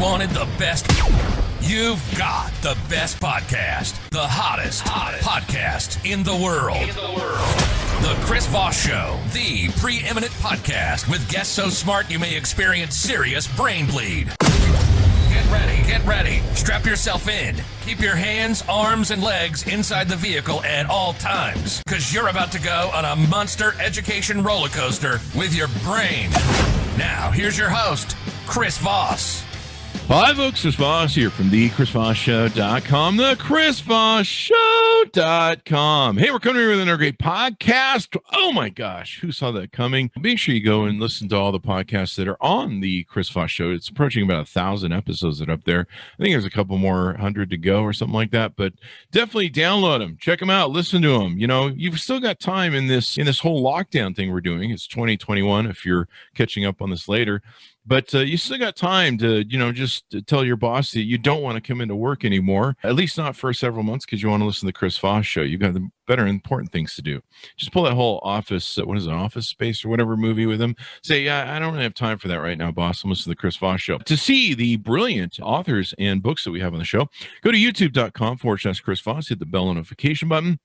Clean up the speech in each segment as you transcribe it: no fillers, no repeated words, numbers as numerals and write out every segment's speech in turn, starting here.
wanted the best? You've got the best podcast, the hottest podcast in the world. The Chris Voss Show, the preeminent podcast with guests so smart you may experience serious brain bleed. Get ready. Strap yourself in. Keep your hands, arms, and legs inside the vehicle at all times, because you're about to go on a monster education roller coaster with your brain. Now, here's your host, Chris Voss. Hi, folks. Chris Voss here from the ChrisVossShow.com, the ChrisVossShow.com. Hey, we're coming here with another great podcast. Oh, my gosh. Who saw that coming? Make sure you go and listen to all the podcasts that are on the Chris Voss Show. It's approaching about 1,000 episodes that are up there. I think there's a couple more 100 to go or something like that, but definitely download them. Check them out. Listen to them. You know, you've still got time in this whole lockdown thing we're doing. It's 2021 if you're catching up on this later. But you still got time to, just to tell your boss that you don't want to come into work anymore, at least not for several months, because you want to listen to the Chris Voss Show. You've got the better important things to do. Just pull that whole Office Space or whatever movie with them. Say, yeah, I don't really have time for that right now, boss. I'm listening to the Chris Voss Show. To see the brilliant authors and books that we have on the show, go to youtube.com/Chris Voss, hit the bell notification button.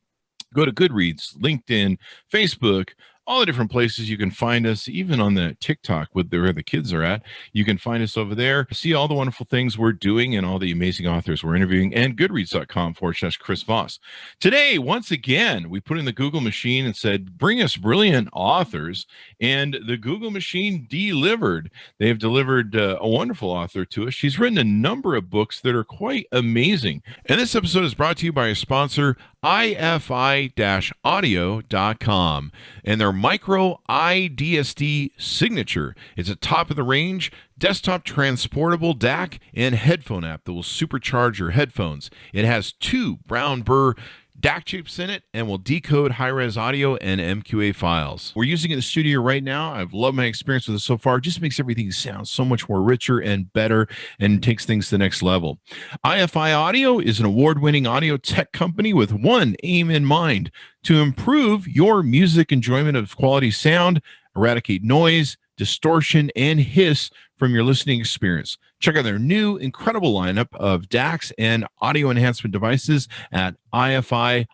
Go to Goodreads, LinkedIn, Facebook, all the different places you can find us, even on the TikTok where the kids are at. You can find us over there, see all the wonderful things we're doing and all the amazing authors we're interviewing, and goodreads.com/Chris Voss. Today, once again, we put in the Google machine and said, bring us brilliant authors, and the Google machine delivered. They have delivered a wonderful author to us. She's written a number of books that are quite amazing. And this episode is brought to you by a sponsor, ifi-audio.com, and their micro iDSD signature. It's a top-of-the-range desktop transportable DAC and headphone app that will supercharge your headphones. It has 2 brown burr DAC chips in it and will decode high-res audio and MQA files. We're using it in the studio right now. I've loved my experience with it so far. It just makes everything sound so much more richer and better and takes things to the next level. IFI Audio is an award-winning audio tech company with one aim in mind: to improve your music enjoyment of quality sound, eradicate noise, distortion, and hiss from your listening experience. Check out their new incredible lineup of DACs and audio enhancement devices at ifi-audio.com.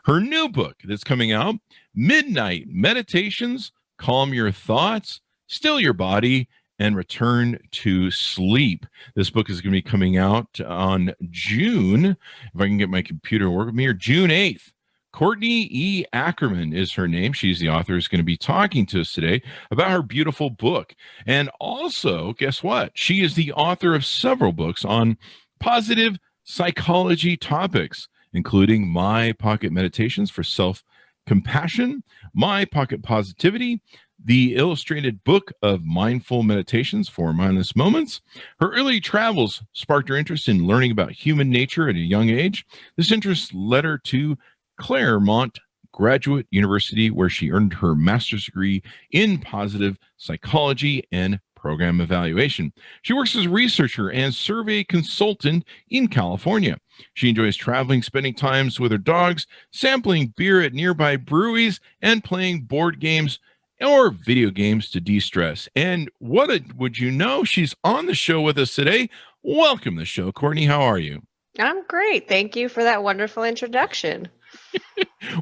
Her new book that's coming out, Midnight Meditations, Calm Your Thoughts, Still Your Body, and Return to Sleep. This book is going to be coming out on June, if I can get my computer to work with me, or June 8th. Courtney E. Ackerman is her name. She's the author who's going to be talking to us today about her beautiful book. And also, guess what? She is the author of several books on positive psychology topics, including My Pocket Meditations for Self-Compassion, My Pocket Positivity, the illustrated book of mindful meditations for mindless moments. Her early travels sparked her interest in learning about human nature at a young age. This interest led her to Claremont Graduate University, where she earned her master's degree in positive psychology and program evaluation. She works as a researcher and survey consultant in California. She enjoys traveling, spending times with her dogs, sampling beer at nearby breweries, and playing board games or video games to de-stress. And would you know, she's on the show with us today. Welcome to the show, Courtney. How are you? I'm great. Thank you for that wonderful introduction.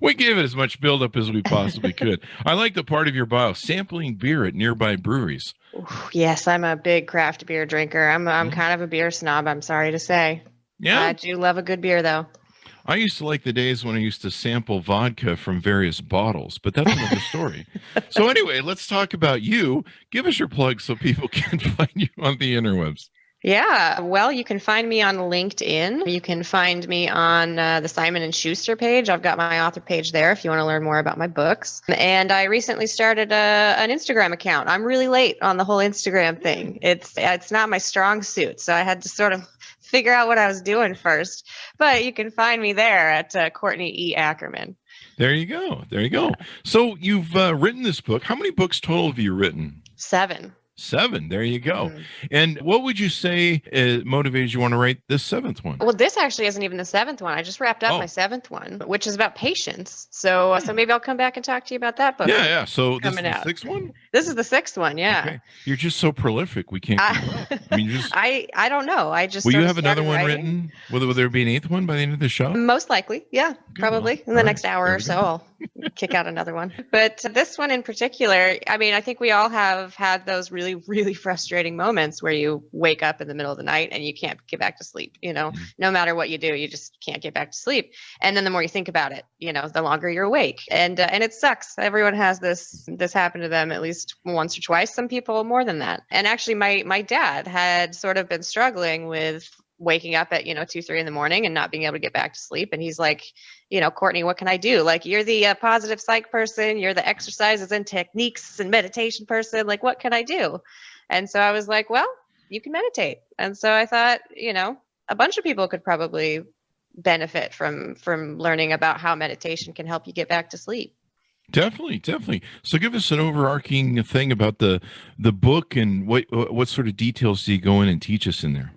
We gave it as much buildup as we possibly could. I like the part of your bio, sampling beer at nearby breweries. Yes, I'm a big craft beer drinker. I'm kind of a beer snob, I'm sorry to say. Yeah. I do love a good beer, though. I used to like the days when I used to sample vodka from various bottles, but that's another story. So anyway, let's talk about you. Give us your plug so people can find you on the interwebs. Yeah, well, you can find me on LinkedIn. You can find me on the Simon & Schuster page. I've got my author page there if you want to learn more about my books. And I recently started an Instagram account. I'm really late on the whole Instagram thing. It's not my strong suit, so I had to sort of figure out what I was doing first. But you can find me there at Courtney E. Ackerman. There you go. There you go. So you've written this book. How many books total have you written? 7. 7. There you go. Mhm. And what would you say motivated you want to write this 7th one? Well, this actually isn't even the 7th one. I just wrapped up Oh. my 7th one, which is about patience. So maybe I'll come back and talk to you about that book. Yeah. So this is coming the out. 6th one? This is the 6th one. Yeah. Okay. You're just so prolific. We can't keep up. I mean, I don't know. I just will you sort of have another started one writing. written? Will there be an 8th one by the end of the show? Most likely. Yeah, Okay, probably. well, In the all next right. hour There or we so, go. I'll kick out another one. But this one in particular, I mean, I think we all have had those really, really frustrating moments where you wake up in the middle of the night and you can't get back to sleep. No matter what you do, you just can't get back to sleep. And then the more you think about it, the longer you're awake. And it sucks. Everyone has this happen to them at least once or twice. Some people more than that. And actually, my dad had sort of been struggling with waking up at 2, 3 in the morning and not being able to get back to sleep. And he's like, Courtney, what can I do? Like, you're the positive psych person, you're the exercises and techniques and meditation person. Like, what can I do? And so I was like, well, you can meditate. And so I thought, a bunch of people could probably benefit from learning about how meditation can help you get back to sleep. Definitely. So give us an overarching thing about the book and what sort of details do you go in and teach us in there?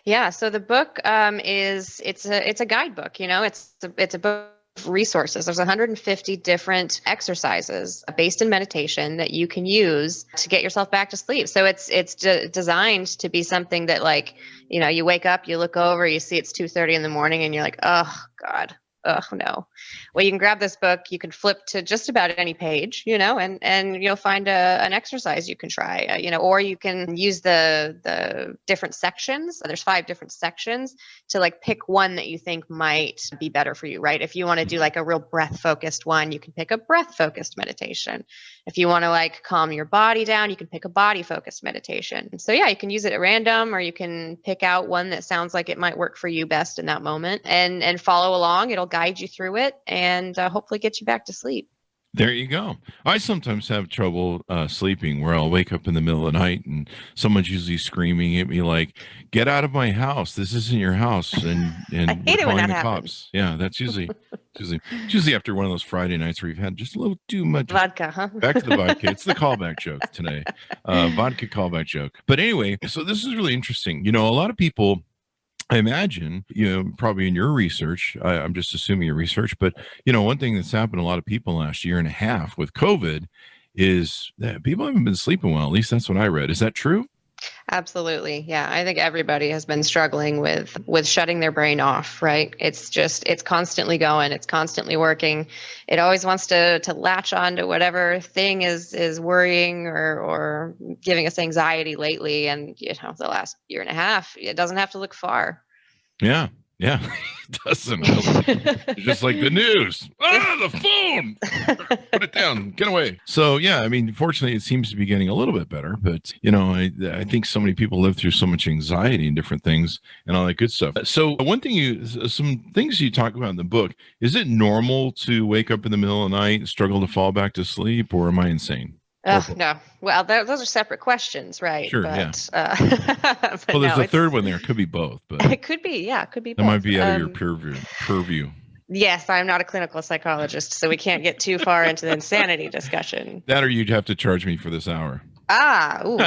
Yeah, so the book it's a guidebook. It's a book of resources. There's 150 different exercises based in meditation that you can use to get yourself back to sleep. So it's designed to be something that, like, you wake up, you look over, you see it's 2:30 in the morning, and you're like, oh God. Oh no. Well, you can grab this book, you can flip to just about any page, and you'll find an exercise you can try, or you can use the different sections. There's 5 different sections to, like, pick one that you think might be better for you, right? If you want to do like a real breath focused one, you can pick a breath focused meditation. If you want to, like, calm your body down, you can pick a body focused meditation. So yeah, you can use it at random, or you can pick out one that sounds like it might work for you best in that moment and follow along. It'll guide you through it and hopefully get you back to sleep. There you go. I sometimes have trouble sleeping, where I'll wake up in the middle of the night and someone's usually screaming at me like, "Get out of my house! This isn't your house!" And I hate it when calling that the happens. cops. Yeah, that's usually after one of those Friday nights where you've had just a little too much Vodka, huh? Back to the vodka. It's the callback joke today. Vodka callback joke. But anyway, so this is really interesting. A lot of people, I imagine, probably in your research, I'm just assuming your research, but, one thing that's happened to a lot of people in the last year and a half with COVID is that people haven't been sleeping well. At least that's what I read. Is that true? Absolutely. Yeah. I think everybody has been struggling with shutting their brain off, right? It's constantly going, it's constantly working. It always wants to latch on to whatever thing is worrying or giving us anxiety lately. And, the last year and a half, it doesn't have to look far. Yeah. It doesn't. It's just like the news. The phone. Put it down. Get away. So yeah, I mean, fortunately, it seems to be getting a little bit better. But I think so many people live through so much anxiety and different things and all that good stuff. So some things you talk about in the book. Is it normal to wake up in the middle of the night and struggle to fall back to sleep, or am I insane? No. Well, those are separate questions, right? Sure, but, yeah. but Well, there's no, a third one there. It could be both, but It could be. Yeah, it could be that both. might be out of your purview. Yes, I'm not a clinical psychologist, so we can't get too far into the insanity discussion. That, or you'd have to charge me for this hour. Ooh.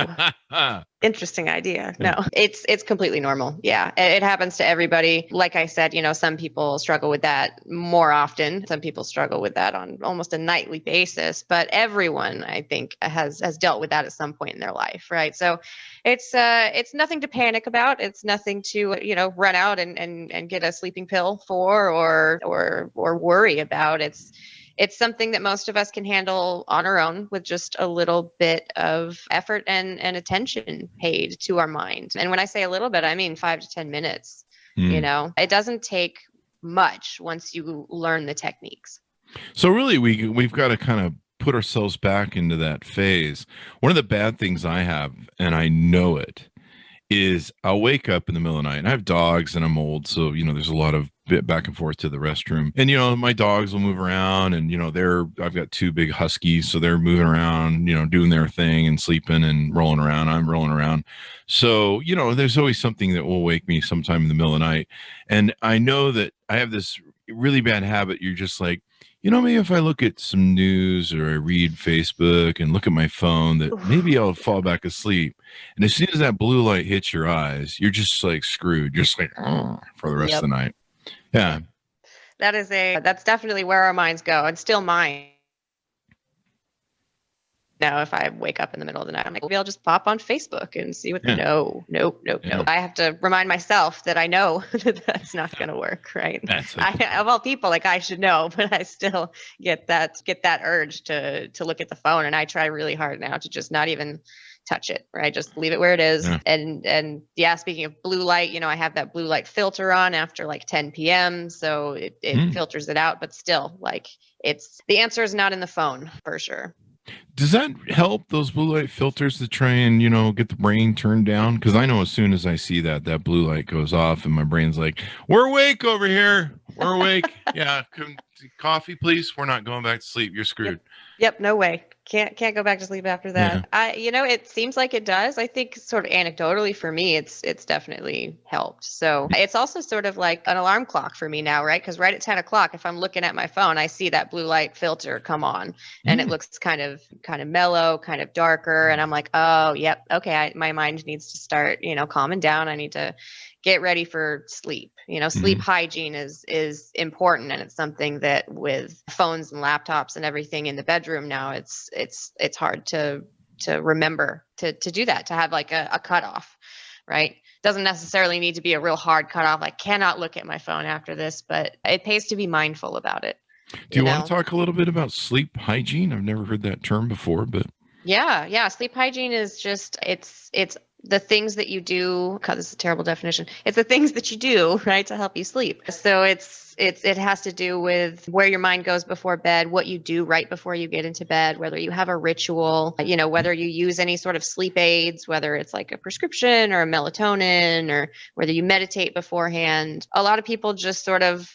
Interesting idea. No, it's completely normal. Yeah, it happens to everybody. Like I said, some people struggle with that more often. Some people struggle with that on almost a nightly basis. But everyone, I think, has dealt with that at some point in their life, right? So it's nothing to panic about. It's nothing to run out and get a sleeping pill for or worry about. It's something that most of us can handle on our own with just a little bit of effort and attention paid to our mind. And when I say a little bit, I mean 5 to 10 minutes. It doesn't take much once you learn the techniques. So really, we've got to kind of put ourselves back into that phase. One of the bad things I have, and I know it, is I'll wake up in the middle of the night, and I have dogs and I'm old. So, there's a lot of bit back and forth to the restroom, and, my dogs will move around, and, I've got 2 big huskies. So they're moving around, doing their thing and sleeping and rolling around. I'm rolling around. So, there's always something that will wake me sometime in the middle of the night. And I know that I have this really bad habit. You're just like, maybe if I look at some news or I read Facebook and look at my phone, that maybe I'll fall back asleep. And as soon as that blue light hits your eyes, you're just like screwed, just like for the rest of the night. Yeah. That's definitely where our minds go, and still mine. Now, if I wake up in the middle of the night, I'm like, maybe I'll just pop on Facebook and see what. Nope. I have to remind myself that I know that that's not going to work, right? Of all people, like I should know, but I still get that urge to look at the phone, and I try really hard now to just not even touch it, right? Just leave it where it is. Yeah. And speaking of blue light, I have that blue light filter on after like 10 p.m. So it filters it out, but still, like, the answer is not in the phone for sure. Does that help, those blue light filters, to try and, get the brain turned down? Because I know as soon as I see that blue light goes off and my brain's like, we're awake over here. We're awake. Yeah. Coffee, please. We're not going back to sleep. You're screwed. Yep. No way. Can't go back to sleep after that. Yeah. It seems like it does. I think sort of anecdotally for me, it's definitely helped. So it's also sort of like an alarm clock for me now, right? Because right at 10 o'clock, if I'm looking at my phone, I see that blue light filter come on, and it looks kind of mellow, kind of darker. And I'm like, oh, yep. Okay. My mind needs to start, calming down. I need to get ready for sleep. Sleep hygiene is important, and it's something that with phones and laptops and everything in the bedroom now, it's hard to remember to do that, to have like a cutoff, right? Doesn't necessarily need to be a real hard cutoff. I cannot look at my phone after this, but it pays to be mindful about it. Do you want to talk a little bit about sleep hygiene? I've never heard that term before, but yeah. Sleep hygiene is just, it's the things that you do. God, this is a terrible definition. It's the things that you do, right, to help you sleep. So it has to do with where your mind goes before bed, what you do right before you get into bed, whether you have a ritual, whether you use any sort of sleep aids, whether it's like a prescription or a melatonin, or whether you meditate beforehand. A lot of people just sort of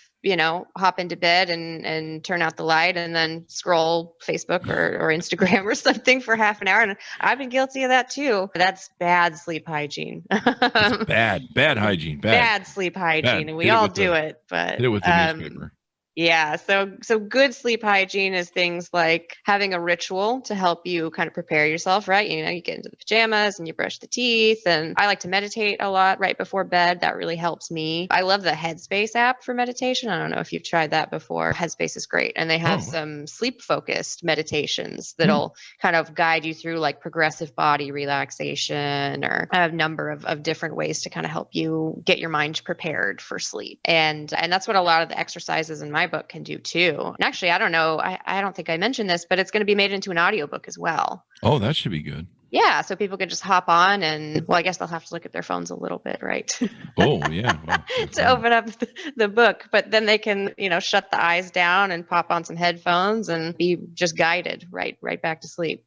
hop into bed and turn out the light and then scroll Facebook or Instagram or something for half an hour. And I've been guilty of that too. That's bad sleep hygiene. bad hygiene. Bad sleep hygiene. Bad. And we all do it, but hit it with the newspaper. Yeah. So good sleep hygiene is things like having a ritual to help you kind of prepare yourself, right? You get into the pajamas and you brush the teeth. And I like to meditate a lot right before bed. That really helps me. I love the Headspace app for meditation. I don't know if you've tried that before. Headspace is great. And they have some sleep focused meditations that'll kind of guide you through like progressive body relaxation, or a number of different ways to kind of help you get your mind prepared for sleep. And that's what a lot of the exercises in my book can do too. And actually, I don't know, I don't think I mentioned this, but it's going to be made into an audiobook as well. Oh, that should be good. Yeah, so people can just hop on and, well, I guess they'll have to look at their phones a little bit, right? Oh, yeah. Well, to open up the book, but then they can, shut the eyes down and pop on some headphones and be just guided right back to sleep.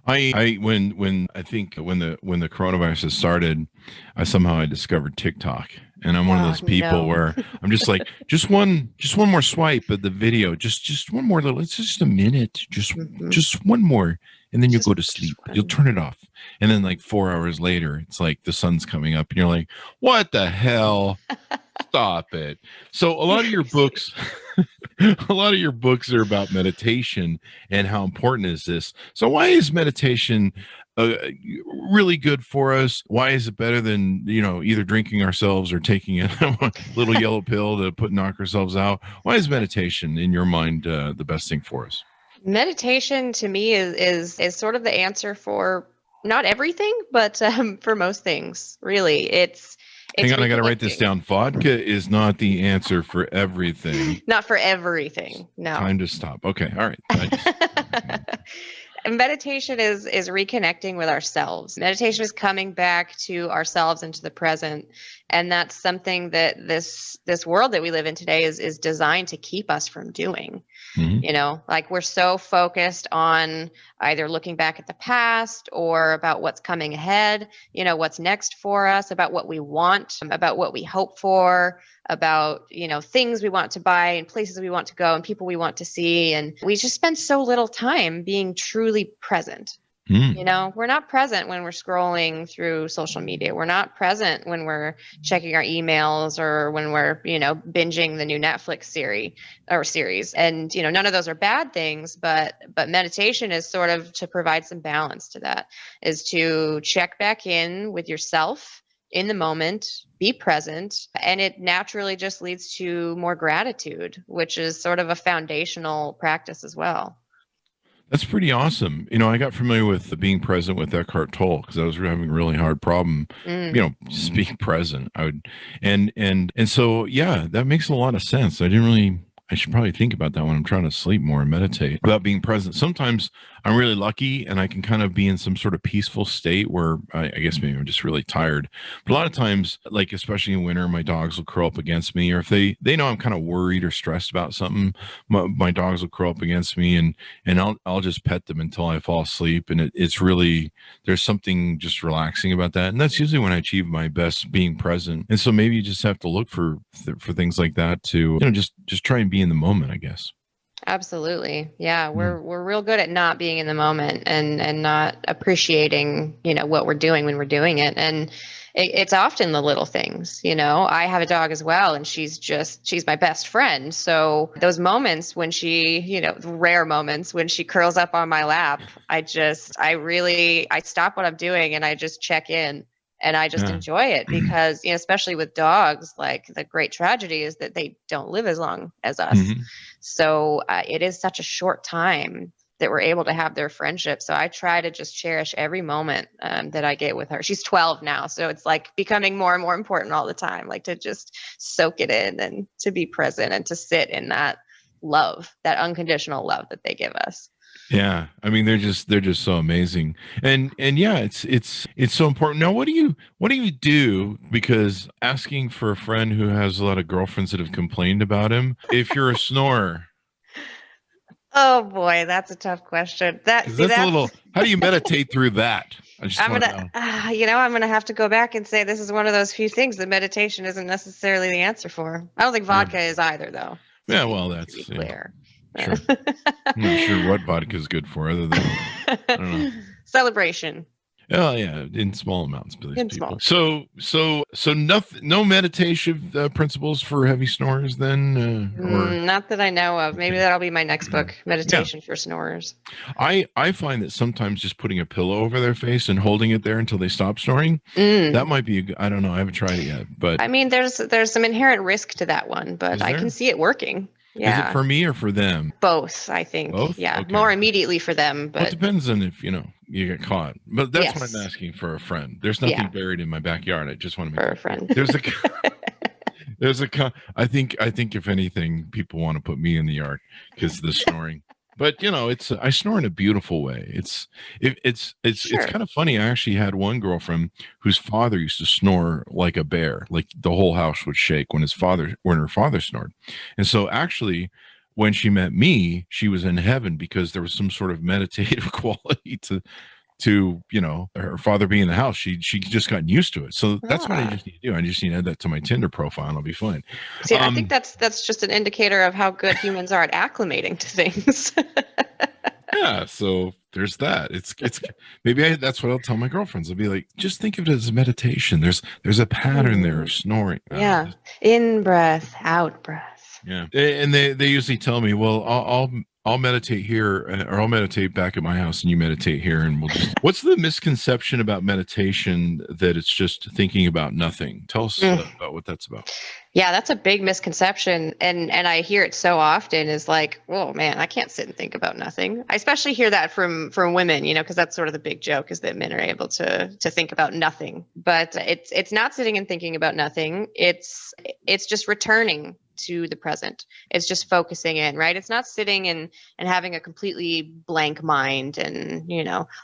When the coronavirus started, I discovered TikTok, and I'm one of those people where I'm just like, just one more swipe of the video, just one more little, it's just a minute, just one more, and then you go to sleep. You'll turn it off, and then like 4 hours later, it's like the sun's coming up, and you're like, what the hell? Stop it. So a lot of your books are about meditation and how important is this. So why is meditation really good for us? Why is it better than, either drinking ourselves or taking a little yellow pill to knock ourselves out? Why is meditation, in your mind, the best thing for us? Meditation to me is sort of the answer for not everything, but for most things, really. Hang on, I got to write this down. Vodka is not the answer for everything. Not for everything, no. Time to stop. Okay, all right. Meditation is reconnecting with ourselves. Meditation is coming back to ourselves and to the present. And that's something that this world that we live in today is designed to keep us from doing. Mm-hmm. Like we're so focused on either looking back at the past or about what's coming ahead, what's next for us, about what we want, about what we hope for, about, things we want to buy and places we want to go and people we want to see. And we just spend so little time being truly present. Mm. You know, we're not present when we're scrolling through social media. We're not present when we're checking our emails or when we're, binging the new Netflix series. And, none of those are bad things, but meditation is sort of to provide some balance to that, is to check back in with yourself in the moment, be present, and it naturally just leads to more gratitude, which is sort of a foundational practice as well. That's pretty awesome. I got familiar with the being present with Eckhart Tolle because I was having a really hard problem, just being present. And so, yeah, that makes a lot of sense. I should probably think about that when I'm trying to sleep more and meditate about being present. Sometimes I'm really lucky and I can kind of be in some sort of peaceful state where I guess maybe I'm just really tired. But a lot of times, like especially in winter, my dogs will curl up against me, or if they know I'm kind of worried or stressed about something, my dogs will curl up against me and I'll just pet them until I fall asleep. And it's really, there's something just relaxing about that. And that's usually when I achieve my best being present. And so maybe you just have to look for things like that to, just try and be in the moment, I guess. Absolutely. Yeah, we're real good at not being in the moment and not appreciating, what we're doing when we're doing it. And it's often the little things, I have a dog as well, and she's my best friend. So those moments when she, rare moments when she curls up on my lap, I stop what I'm doing and I just check in. And I just enjoy it because, especially with dogs, like the great tragedy is that they don't live as long as us. Mm-hmm. So it is such a short time that we're able to have their friendship. So I try to just cherish every moment that I get with her. She's 12 now. So it's like becoming more and more important all the time, like to just soak it in and to be present and to sit in that love, that unconditional love that they give us. Yeah, I mean they're just so amazing, and yeah, it's so important. Now, what do you do? Because asking for a friend who has a lot of girlfriends that have complained about him, if you're a snorer. Oh boy, that's a tough question. That's a little. How do you meditate through that? I'm gonna have to go back and say this is one of those few things that meditation isn't necessarily the answer for. I don't think vodka is either, though. Yeah, well, that's to be clear. Sure. I'm not sure what vodka is good for, other than I don't know. Celebration. Oh yeah, in small amounts, please. In small. So nothing, no meditation principles for heavy snorers then, or not that I know of. Maybe that'll be my next book, Meditation for Snorers. I find that sometimes just putting a pillow over their face and holding it there until they stop snoring, that might be I don't know. I haven't tried it yet, but I mean, there's some inherent risk to that one, but I can see it working. Yeah. Is it for me or for them? Both, I think. Both? Yeah. Okay. More immediately for them, but it depends on if you get caught. But that's what Yes. I'm asking for a friend. There's nothing buried in my backyard. I just want to make for a friend. I think if anything, people want to put me in the yard because of the snoring. But I snore in a beautiful way. It's kind of funny. I actually had one girlfriend whose father used to snore like a bear, like the whole house would shake when her father snored. And so actually, when she met me, she was in heaven because there was some sort of meditative quality to her father being in the house. She just gotten used to it. So that's what I just need to do. I just need to add that to my Tinder profile and I'll be fine. See, I think that's just an indicator of how good humans are at acclimating to things. Yeah, so there's that. It's maybe that's what I'll tell my girlfriends. I'll be like, just think of it as a meditation. There's a pattern there of snoring. Yeah. In breath, out breath. Yeah. And they usually tell me, well, I'll meditate here, or I'll meditate back at my house and you meditate here. And what's the misconception about meditation that it's just thinking about nothing? Tell us about what that's about. Yeah, that's a big misconception. And I hear it so often is like, oh man, I can't sit and think about nothing. I especially hear that from women, because that's sort of the big joke is that men are able to think about nothing, but it's not sitting and thinking about nothing. It's just returning to the present. It's just focusing in, right? It's not sitting and having a completely blank mind and,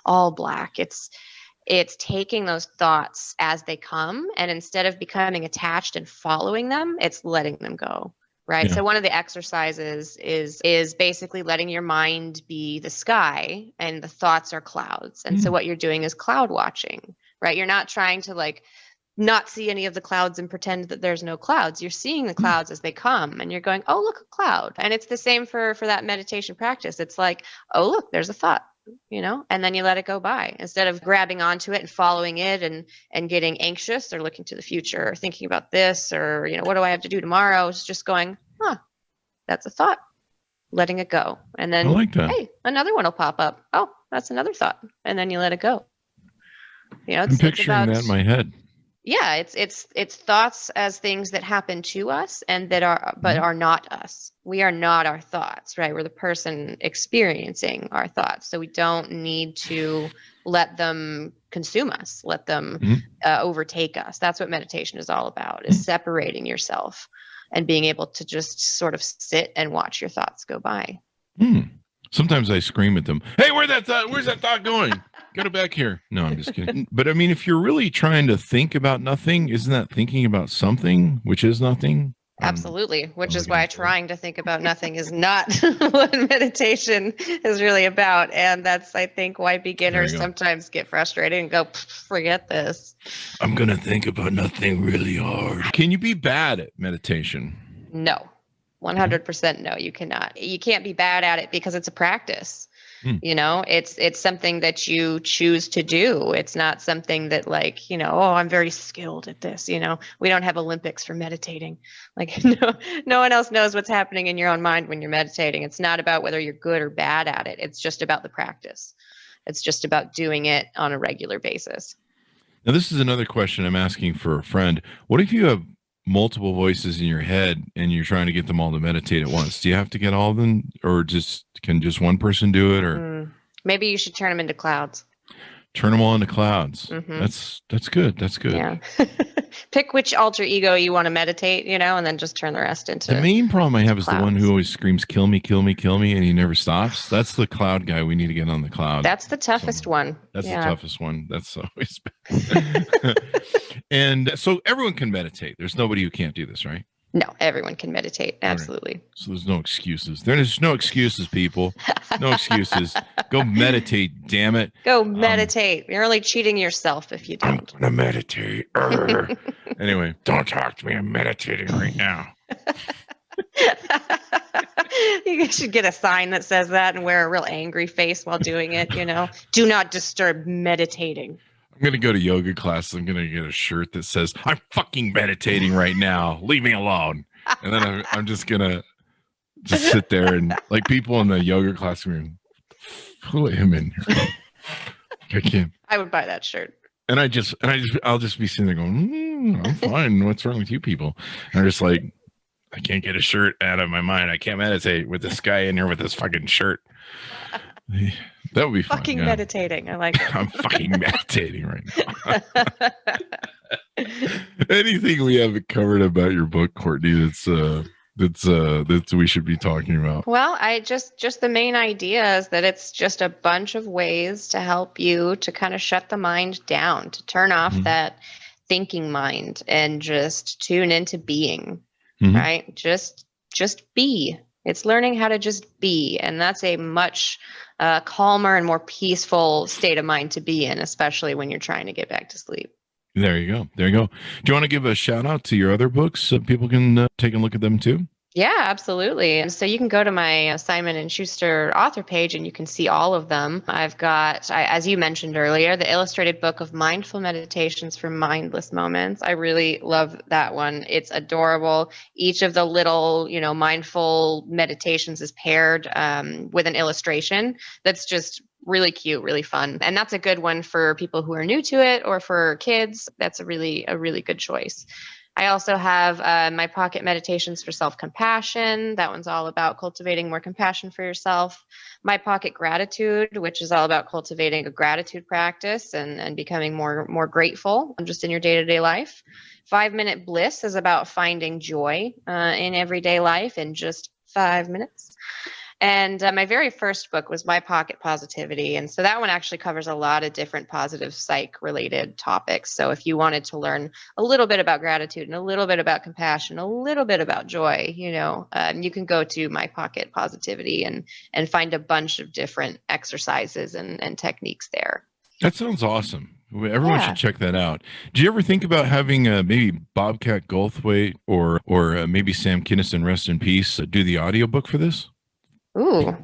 all black. It's taking those thoughts as they come, and instead of becoming attached and following them, it's letting them go, right? Yeah. So one of the exercises is basically letting your mind be the sky and the thoughts are clouds. And so what you're doing is cloud watching, right? You're not trying to not see any of the clouds and pretend that there's no clouds. You're seeing the clouds as they come and you're going, oh, look, a cloud. And it's the same for that meditation practice. It's like, oh, look, there's a thought. and then you let it go by instead of grabbing onto it and following it and getting anxious or looking to the future or thinking about this or, what do I have to do tomorrow? It's just going, that's a thought, letting it go. And then, I like that. Hey, another one will pop up. Oh, that's another thought. And then you let it go. I'm picturing that in my head. Yeah, it's thoughts as things that happen to us and that are not us. We are not our thoughts, right? We're the person experiencing our thoughts. So we don't need to let them consume us, let them overtake us. That's what meditation is all about, is separating yourself and being able to just sort of sit and watch your thoughts go by. Sometimes I scream at them, hey, where's that thought going? Get it back here. No, I'm just kidding. But I mean, if you're really trying to think about nothing, isn't that thinking about something, which is nothing? Absolutely. Which is why trying to think about nothing is not what meditation is really about. And that's, I think, why beginners sometimes get frustrated and go, forget this. I'm going to think about nothing really hard. Can you be bad at meditation? No. 100% no, you cannot. You can't be bad at it because it's a practice. It's something that you choose to do. It's not something that I'm very skilled at this. We don't have Olympics for meditating. No one else knows what's happening in your own mind when you're meditating. It's not about whether you're good or bad at it. It's just about the practice. It's just about doing it on a regular basis. Now, this is another question I'm asking for a friend. What if you have multiple voices in your head and you're trying to get them all to meditate at once? Do you have to get all of them, or can just one person do it? Or maybe you should turn them into clouds. Turn them all into clouds. That's good. That's good. Yeah. Pick which alter ego you want to meditate, and then just turn the rest into the main problem I have is clouds. The one who always screams, kill me, kill me, kill me, and he never stops. That's the cloud guy. We need to get on the cloud. That's the toughest one. That's the toughest one. That's always bad. And so everyone can meditate. There's nobody who can't do this, right? No, everyone can meditate. Absolutely. Right. So there's no excuses. There's no excuses, people. No excuses. Go meditate, damn it. Go meditate. You're only cheating yourself if you don't. I'm going to meditate. Anyway, don't talk to me. I'm meditating right now. You should get a sign that says that and wear a real angry face while doing it, Do not disturb meditating. I'm going to go to yoga class. I'm going to get a shirt that says, I'm fucking meditating right now. Leave me alone. And then I'm just going to sit there and like people in the yoga class room, put him in here. I can't. I would buy that shirt. And I'll just be sitting there going, I'm fine. What's wrong with you people? And I'm just like, I can't get a shirt out of my mind. I can't meditate with this guy in here with this fucking shirt. That would be fun. Fucking meditating. I like it. I'm fucking meditating right now. Anything we haven't covered about your book, Courtney, that we should be talking about? Well, I just the main idea is that it's just a bunch of ways to help you to kind of shut the mind down, to turn off that thinking mind and just tune into being, right? Just be. It's learning how to just be. And that's a much calmer and more peaceful state of mind to be in, especially when you're trying to get back to sleep. There you go. Do you want to give a shout out to your other books so people can take a look at them too? Yeah, absolutely. And so you can go to my Simon & Schuster author page and you can see all of them. I've got, as you mentioned earlier, the illustrated book of mindful meditations for mindless moments. I really love that one. It's adorable. Each of the little, mindful meditations is paired with an illustration that's just really cute, really fun. And that's a good one for people who are new to it or for kids. That's a really good choice. I also have my pocket meditations for self-compassion. That one's all about cultivating more compassion for yourself. My pocket gratitude, which is all about cultivating a gratitude practice and becoming more grateful just in your day-to-day life. 5-minute bliss is about finding joy in everyday life in just 5 minutes. And my very first book was My Pocket Positivity. And so that one actually covers a lot of different positive psych related topics. So if you wanted to learn a little bit about gratitude and a little bit about compassion, a little bit about joy, you can go to My Pocket Positivity and find a bunch of different exercises and techniques there. That sounds awesome. Everyone should check that out. Do you ever think about having maybe Bobcat Goldthwait or maybe Sam Kinison, rest in peace, do the audiobook for this? Ooh,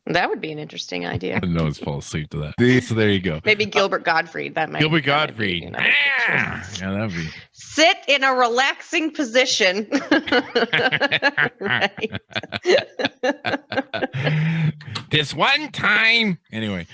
That would be an interesting idea. I didn't always fall asleep to that. So there you go. Maybe Gilbert Gottfried. Gilbert Gottfried. Yeah, that'd be. Sit in a relaxing position. This one time. Anyway,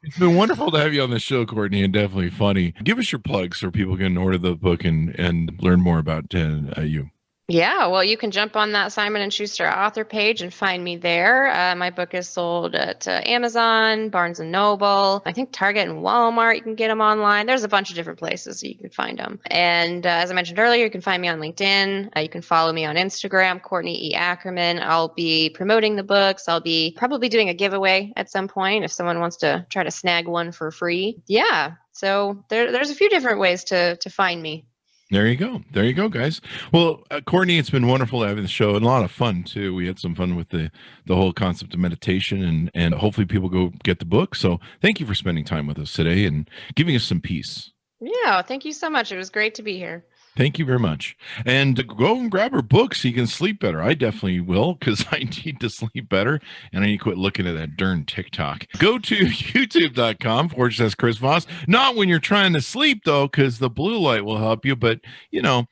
it's been wonderful to have you on the show, Courtney, and definitely funny. Give us your plugs so people can order the book and learn more about you. Yeah, well, you can jump on that Simon & Schuster author page and find me there. My book is sold at Amazon, Barnes & Noble, I think Target and Walmart. You can get them online. There's a bunch of different places so you can find them. And as I mentioned earlier, you can find me on LinkedIn. You can follow me on Instagram, Courtney E. Ackerman. I'll be promoting the books. I'll be probably doing a giveaway at some point if someone wants to try to snag one for free. Yeah, so there's a few different ways to find me. There you go. There you go, guys. Well, Courtney, it's been wonderful having the show and a lot of fun, too. We had some fun with the whole concept of meditation, and hopefully people go get the book. So thank you for spending time with us today and giving us some peace. Yeah, thank you so much. It was great to be here. Thank you very much. And go and grab her book so you can sleep better. I definitely will because I need to sleep better and I need to quit looking at that darn TikTok. Go to youtube.com/Chris Voss. Not when you're trying to sleep, though, because the blue light will help you. But, you know,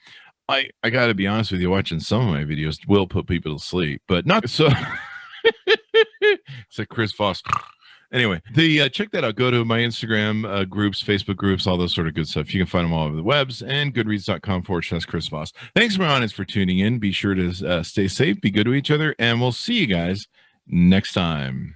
I got to be honest with you, watching some of my videos will put people to sleep, but not so. It's a Chris Voss. Anyway, check that out. Go to my Instagram groups, Facebook groups, all those sort of good stuff. You can find them all over the webs and goodreads.com/Chris Voss. Thanks, my audience, for tuning in. Be sure to stay safe, be good to each other, and we'll see you guys next time.